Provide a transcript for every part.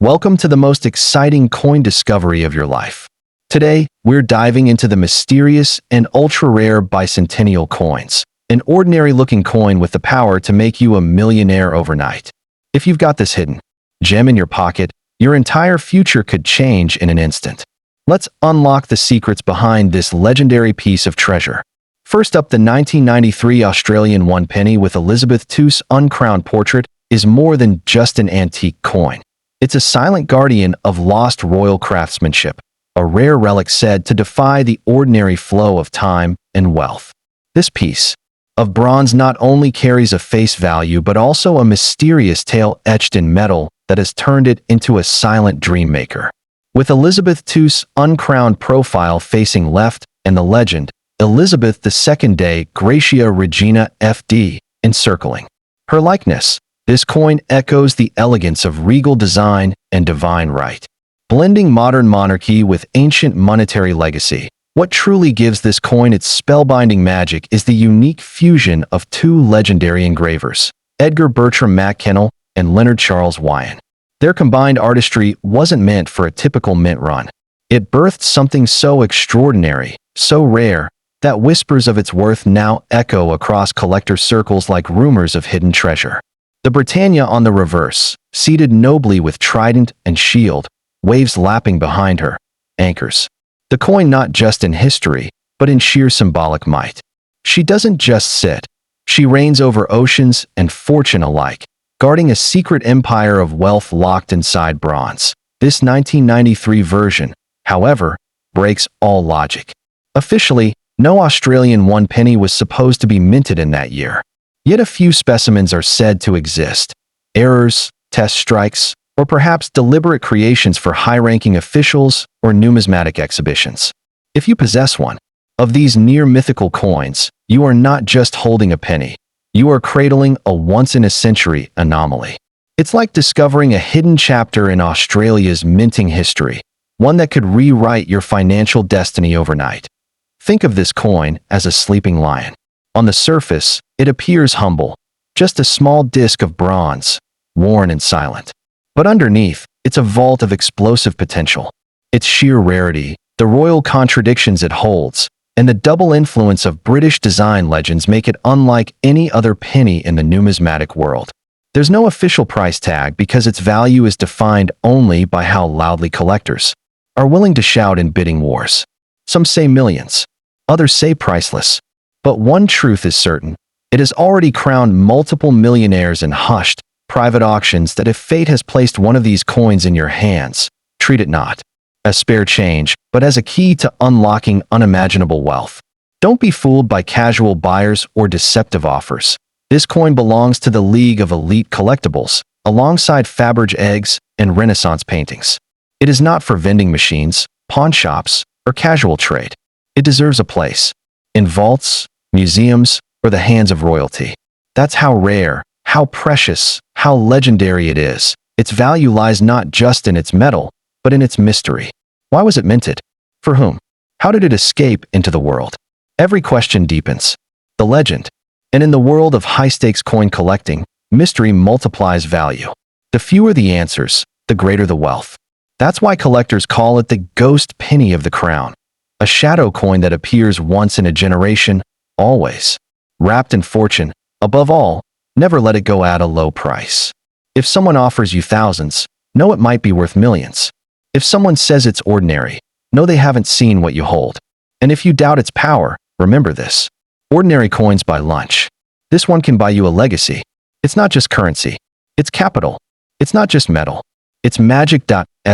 Welcome to the most exciting coin discovery of your life. Today, we're diving into the mysterious and ultra-rare bicentennial coins, an ordinary-looking coin with the power to make you a millionaire overnight. If you've got this hidden gem in your pocket, your entire future could change in an instant. Let's unlock the secrets behind this legendary piece of treasure. First up, the 1993 Australian one penny with Elizabeth2's uncrowned portrait is more than just an antique coin. It's a silent guardian of lost royal craftsmanship, a rare relic said to defy the ordinary flow of time and wealth. This piece of bronze not only carries a face value but also a mysterious tale etched in metal that has turned it into a silent dream maker. With Elizabeth2's uncrowned profile facing left and the legend, Elizabeth II de Gracia Regina FD, encircling her likeness, this coin echoes the elegance of regal design and divine right. Blending modern monarchy with ancient monetary legacy, what truly gives this coin its spellbinding magic is the unique fusion of two legendary engravers, Edgar Bertram McKennell and Leonard Charles Wyan. Their combined artistry wasn't meant for a typical mint run. It birthed something so extraordinary, so rare, that whispers of its worth now echo across collector circles like rumors of hidden treasure. The Britannia on the reverse, seated nobly with trident and shield, waves lapping behind her, anchors the coin not just in history, but in sheer symbolic might. She doesn't just sit. She reigns over oceans and fortune alike, guarding a secret empire of wealth locked inside bronze. This 1993 version, however, breaks all logic. Officially, no Australian one penny was supposed to be minted in that year. Yet a few specimens are said to exist. Errors, test strikes, or perhaps deliberate creations for high-ranking officials or numismatic exhibitions. If you possess one of these near-mythical coins, you are not just holding a penny. You are cradling a once-in-a-century anomaly. It's like discovering a hidden chapter in Australia's minting history, one that could rewrite your financial destiny overnight. Think of this coin as a sleeping lion. On the surface, it appears humble, just a small disc of bronze, worn and silent. But underneath, it's a vault of explosive potential. Its sheer rarity, the royal contradictions it holds, and the double influence of British design legends make it unlike any other penny in the numismatic world. There's no official price tag because its value is defined only by how loudly collectors are willing to shout in bidding wars. Some say millions, others say priceless. But one truth is certain, it has already crowned multiple millionaires in hushed, private auctions that if fate has placed one of these coins in your hands, treat it not as spare change, but as a key to unlocking unimaginable wealth. Don't be fooled by casual buyers or deceptive offers. This coin belongs to the league of elite collectibles, alongside Faberge eggs and Renaissance paintings. It is not for vending machines, pawn shops, or casual trade. It deserves a place in vaults, museums, or the hands of royalty. That's how rare, how precious, how legendary it is. Its value lies not just in its metal, but in its mystery. Why was it minted? For whom? How did it escape into the world? Every question deepens the legend. And in the world of high-stakes coin collecting, mystery multiplies value. The fewer the answers, the greater the wealth. That's why collectors call it the ghost penny of the crown, a shadow coin that appears once in a generation, always wrapped in fortune. Above all, never let it go at a low price. If someone offers you thousands, know it might be worth millions. If someone says it's ordinary, know they haven't seen what you hold. And if you doubt its power, remember this. Ordinary coins buy lunch. This one can buy you a legacy. It's not just currency. It's capital. It's not just metal. It's magic.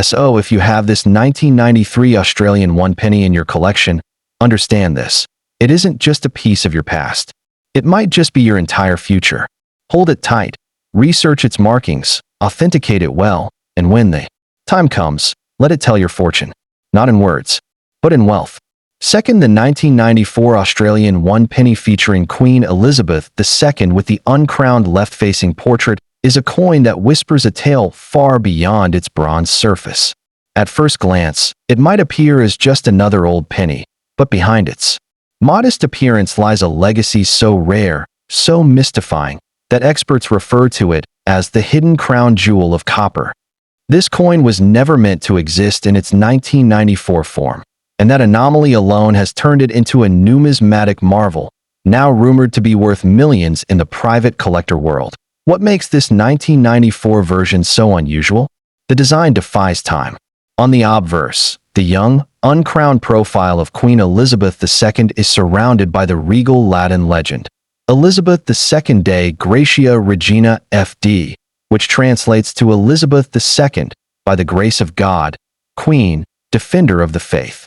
So if you have this 1993 Australian one penny in your collection, understand this. It isn't just a piece of your past. It might just be your entire future. Hold it tight, research its markings, authenticate it well, and when the time comes, let it tell your fortune. Not in words, but in wealth. Second, the 1994 Australian one penny featuring Queen Elizabeth II with the uncrowned left-facing portrait is a coin that whispers a tale far beyond its bronze surface. At first glance, it might appear as just another old penny, but behind its modest appearance lies a legacy so rare, so mystifying, that experts refer to it as the hidden crown jewel of copper. This coin was never meant to exist in its 1994 form, and that anomaly alone has turned it into a numismatic marvel, now rumored to be worth millions in the private collector world. What makes this 1994 version so unusual? The design defies time. On the obverse, the young, uncrowned profile of Queen Elizabeth II is surrounded by the regal Latin legend, Elizabeth2 Dei Gratia Regina FD, which translates to Elizabeth II, by the grace of God, Queen, Defender of the Faith.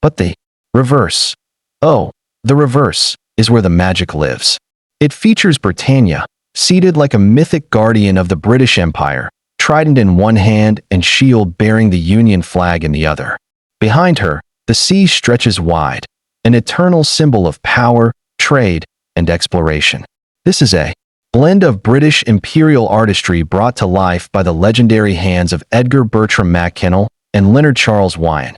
But the reverse, the reverse, is where the magic lives. It features Britannia, seated like a mythic guardian of the British Empire, trident in one hand and shield bearing the Union flag in the other. Behind her, the sea stretches wide, an eternal symbol of power, trade, and exploration. This is a blend of British imperial artistry brought to life by the legendary hands of Edgar Bertram Mackennal and Leonard Charles Wyon.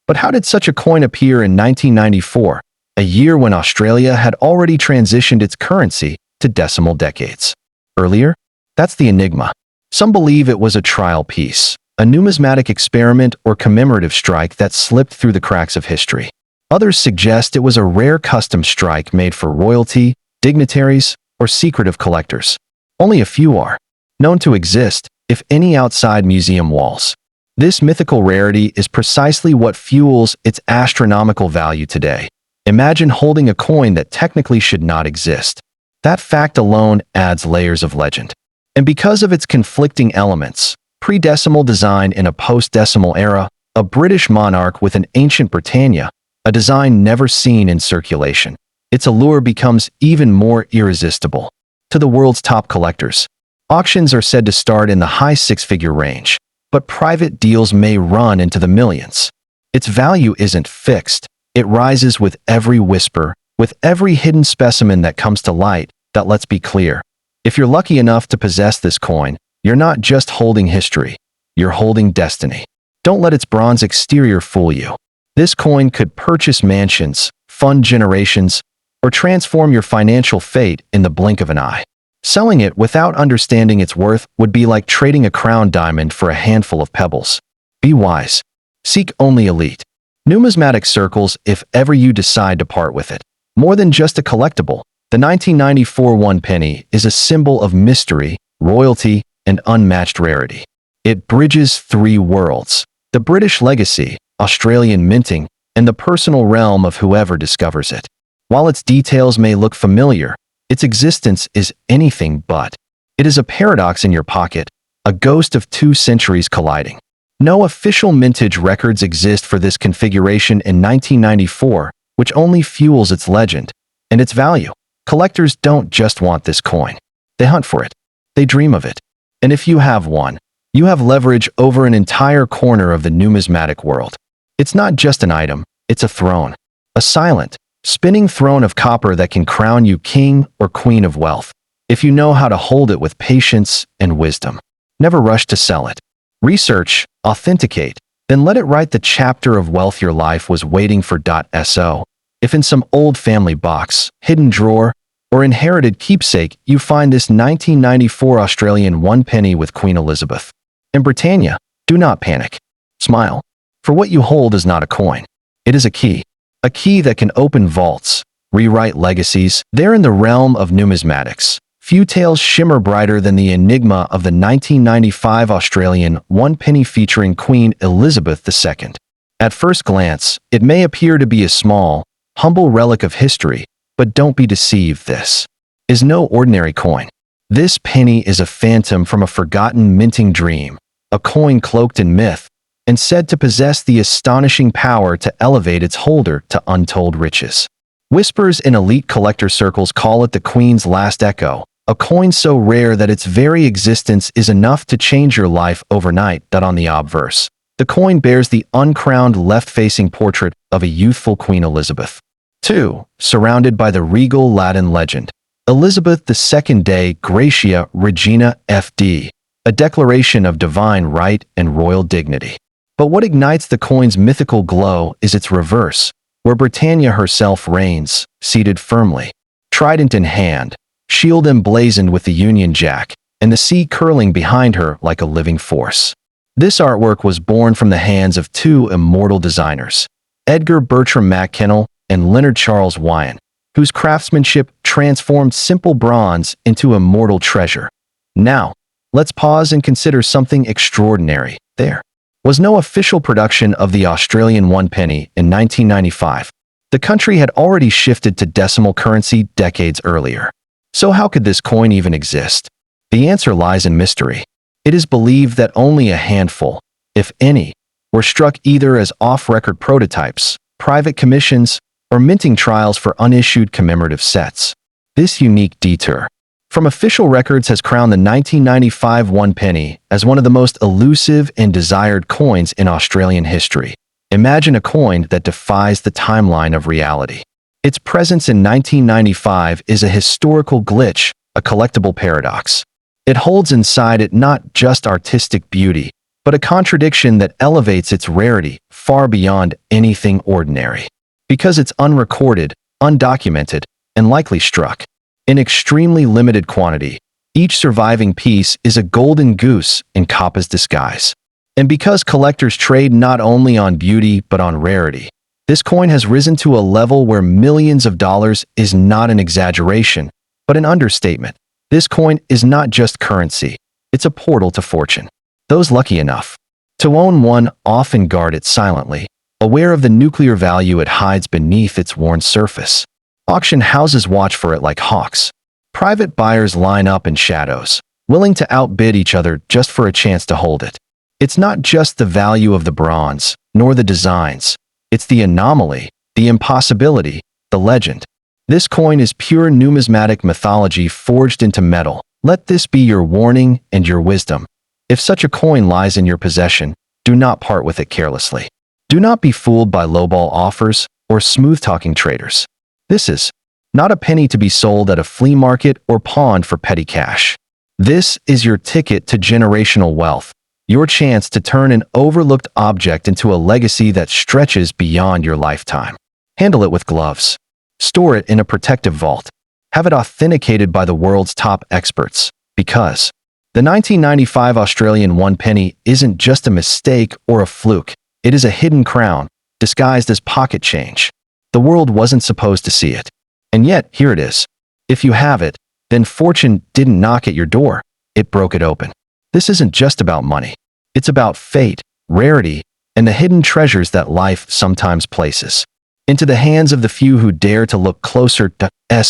But how did such a coin appear in 1994, a year when Australia had already transitioned its currency to decimal decades? Earlier? That's the enigma. Some believe it was a trial piece, a numismatic experiment or commemorative strike that slipped through the cracks of history. Others suggest it was a rare custom strike made for royalty, dignitaries, or secretive collectors. Only a few are known to exist, if any, outside museum walls. This mythical rarity is precisely what fuels its astronomical value today. Imagine holding a coin that technically should not exist. That fact alone adds layers of legend. And because of its conflicting elements, pre-decimal design in a post-decimal era, a British monarch with an ancient Britannia, a design never seen in circulation, its allure becomes even more irresistible. To the world's top collectors, auctions are said to start in the high six-figure range, but private deals may run into the millions. Its value isn't fixed. It rises with every whisper, with every hidden specimen that comes to light. That, let's be clear, if you're lucky enough to possess this coin, you're not just holding history, you're holding destiny. Don't let its bronze exterior fool you. This coin could purchase mansions, fund generations, or transform your financial fate in the blink of an eye. Selling it without understanding its worth would be like trading a crown diamond for a handful of pebbles. Be wise. Seek only elite numismatic circles if ever you decide to part with it. More than just a collectible, the 1994 one penny is a symbol of mystery, royalty, and unmatched rarity. It bridges three worlds: the British legacy, Australian minting, and the personal realm of whoever discovers it. While its details may look familiar, its existence is anything but. It is a paradox in your pocket, a ghost of 2 centuries colliding. No official mintage records exist for this configuration in 1994, which only fuels its legend and its value. Collectors don't just want this coin. They hunt for it. They dream of it. And if you have one, you have leverage over an entire corner of the numismatic world. It's not just an item, it's a throne. A silent, spinning throne of copper that can crown you king or queen of wealth, if you know how to hold it with patience and wisdom. Never rush to sell it. Research, authenticate, then let it write the chapter of wealth your life was waiting for. So, if in some old family box, hidden drawer, or inherited keepsake you find this 1994 Australian one penny with Queen Elizabeth and Britannia, do not panic. Smile. For what you hold is not a coin. It is a key that can open vaults, rewrite legacies. There in the realm of numismatics, few tales shimmer brighter than the enigma of the 1995 Australian one penny featuring Queen Elizabeth II. At first glance, it may appear to be a small, humble relic of history, but don't be deceived. This is no ordinary coin. This penny is a phantom from a forgotten minting dream, a coin cloaked in myth, and said to possess the astonishing power to elevate its holder to untold riches. Whispers in elite collector circles call it the Queen's last echo, a coin so rare that its very existence is enough to change your life overnight. On the obverse, the coin bears the uncrowned left-facing portrait of a youthful Queen Elizabeth II, surrounded by the regal Latin legend, Elizabeth2 Dei Gratia Regina FD, a declaration of divine right and royal dignity. But what ignites the coin's mythical glow is its reverse, where Britannia herself reigns, seated firmly, trident in hand, shield emblazoned with the Union Jack, and the sea curling behind her like a living force. This artwork was born from the hands of two immortal designers, Edgar Bertram Mackinnell and Leonard Charles Wyon, whose craftsmanship transformed simple bronze into immortal treasure. Now, let's pause and consider something extraordinary. There was no official production of the Australian one penny in 1995. The country had already shifted to decimal currency decades earlier. So how could this coin even exist? The answer lies in mystery. It is believed that only a handful, if any, were struck either as off-record prototypes, private commissions, or minting trials for unissued commemorative sets. This unique detour from official records has crowned the 1995 one penny as one of the most elusive and desired coins in Australian history. Imagine a coin that defies the timeline of reality. Its presence in 1995 is a historical glitch, a collectible paradox. It holds inside it not just artistic beauty, but a contradiction that elevates its rarity far beyond anything ordinary. Because it's unrecorded, undocumented, and likely struck in extremely limited quantity, each surviving piece is a golden goose in Kappa's disguise. And because collectors trade not only on beauty but on rarity, this coin has risen to a level where millions of dollars is not an exaggeration, but an understatement. This coin is not just currency, it's a portal to fortune. Those lucky enough to own one often guard it silently, aware of the nuclear value it hides beneath its worn surface. Auction houses watch for it like hawks. Private buyers line up in shadows, willing to outbid each other just for a chance to hold it. It's not just the value of the bronze, nor the designs. It's the anomaly, the impossibility, the legend. This coin is pure numismatic mythology forged into metal. Let this be your warning and your wisdom. If such a coin lies in your possession, do not part with it carelessly. Do not be fooled by lowball offers or smooth-talking traders. This is not a penny to be sold at a flea market or pawned for petty cash. This is your ticket to generational wealth, your chance to turn an overlooked object into a legacy that stretches beyond your lifetime. Handle it with gloves. Store it in a protective vault. Have it authenticated by the world's top experts, because the 1995 Australian one penny isn't just a mistake or a fluke. It is a hidden crown, disguised as pocket change. The world wasn't supposed to see it. And yet, here it is. If you have it, then fortune didn't knock at your door. It broke it open. This isn't just about money. It's about fate, rarity, and the hidden treasures that life sometimes places into the hands of the few who dare to look closer.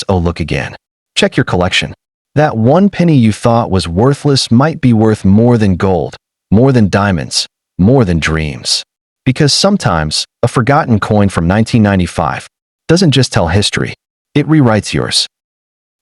Look again. Check your collection. That one penny you thought was worthless might be worth more than gold, more than diamonds, more than dreams. Because sometimes, a forgotten coin from 1995 doesn't just tell history, it rewrites yours.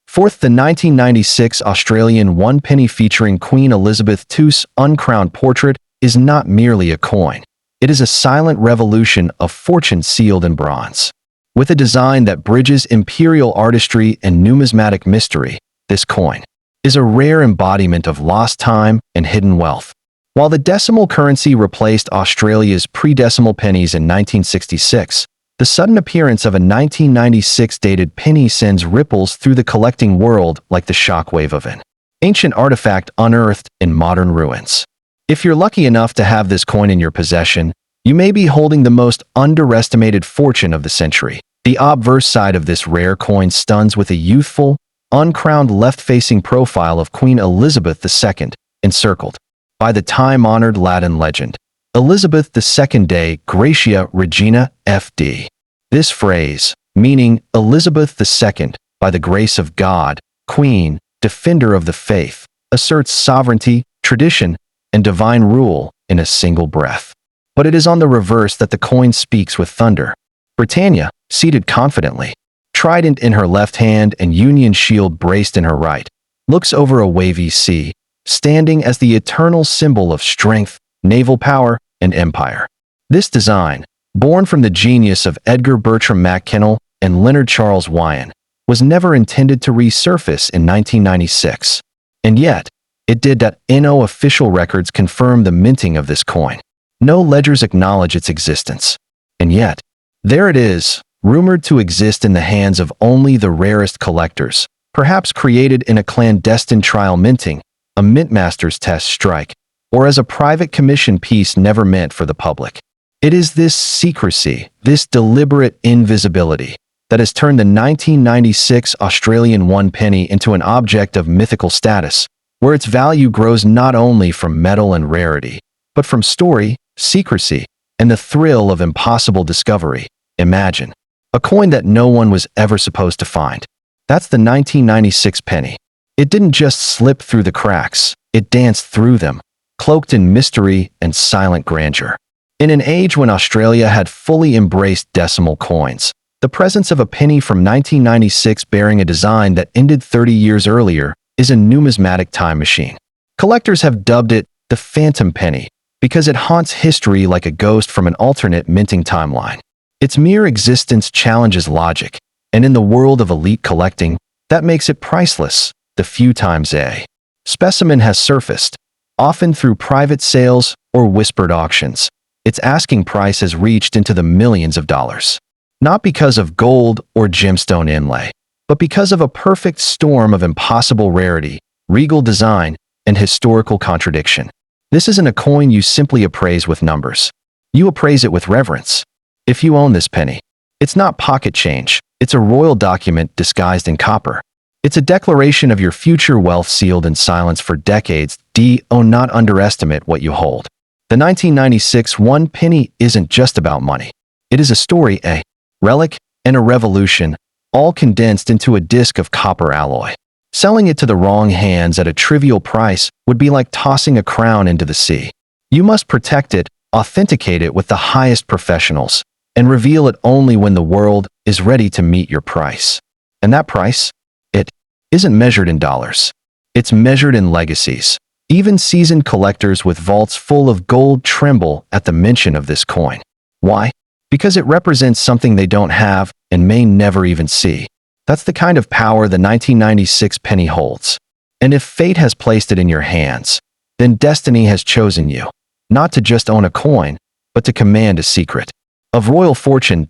Fourth, the 1996 Australian one penny featuring Queen Elizabeth2's uncrowned portrait is not merely a coin. It is a silent revolution of fortune sealed in bronze. With a design that bridges imperial artistry and numismatic mystery, this coin is a rare embodiment of lost time and hidden wealth. While the decimal currency replaced Australia's pre-decimal pennies in 1966, the sudden appearance of a 1996 dated penny sends ripples through the collecting world like the shockwave of an ancient artifact unearthed in modern ruins. If you're lucky enough to have this coin in your possession, you may be holding the most underestimated fortune of the century. The obverse side of this rare coin stuns with a youthful, uncrowned left-facing profile of Queen Elizabeth II, encircled by the time-honored Latin legend, Elizabeth II Dei Gratia Regina FD. This phrase, meaning Elizabeth II, by the grace of God, Queen, Defender of the Faith, asserts sovereignty, tradition, and divine rule in a single breath. But it is on the reverse that the coin speaks with thunder. Britannia, seated confidently, trident in her left hand and Union shield braced in her right, looks over a wavy sea, standing as the eternal symbol of strength, naval power, and empire. This design, born from the genius of Edgar Bertram Mackinnell and Leonard Charles Wyon, was never intended to resurface in 1996. And yet, it did that. No official records confirm the minting of this coin. No ledgers acknowledge its existence. And yet, there it is, rumored to exist in the hands of only the rarest collectors, perhaps created in a clandestine trial minting, a mintmaster's test strike, or as a private commission piece never meant for the public. It is this secrecy, this deliberate invisibility, that has turned the 1996 Australian one penny into an object of mythical status, where its value grows not only from metal and rarity, but from story, secrecy, and the thrill of impossible discovery. Imagine a coin that no one was ever supposed to find. That's the 1996 penny. It didn't just slip through the cracks, it danced through them, cloaked in mystery and silent grandeur. In an age when Australia had fully embraced decimal coins, the presence of a penny from 1996 bearing a design that ended 30 years earlier is a numismatic time machine. Collectors have dubbed it the phantom penny because it haunts history like a ghost from an alternate minting timeline. Its mere existence challenges logic, and in the world of elite collecting, that makes it priceless. The few times a specimen has surfaced, often through private sales or whispered auctions, its asking price has reached into the millions of dollars. Not because of gold or gemstone inlay, but because of a perfect storm of impossible rarity, regal design, and historical contradiction. This isn't a coin you simply appraise with numbers. You appraise it with reverence. If you own this penny, it's not pocket change, it's a royal document disguised in copper. It's a declaration of your future wealth sealed in silence for decades. Do not underestimate what you hold. The 1996 one penny isn't just about money. It is a story, a relic, and a revolution, all condensed into a disc of copper alloy. Selling it to the wrong hands at a trivial price would be like tossing a crown into the sea. You must protect it, authenticate it with the highest professionals, and reveal it only when the world is ready to meet your price. And that price? It isn't measured in dollars. It's measured in legacies. Even seasoned collectors with vaults full of gold tremble at the mention of this coin. Why? Because it represents something they don't have and may never even see. That's the kind of power the 1996 penny holds. And if fate has placed it in your hands, then destiny has chosen you, not to just own a coin, but to command a secret of royal fortune.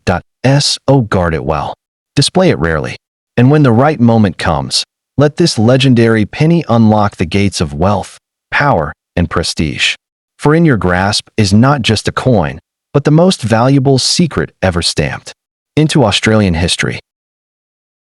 So guard it well. Display it rarely. And when the right moment comes, let this legendary penny unlock the gates of wealth, power, and prestige. For in your grasp is not just a coin, but the most valuable secret ever stamped into Australian history.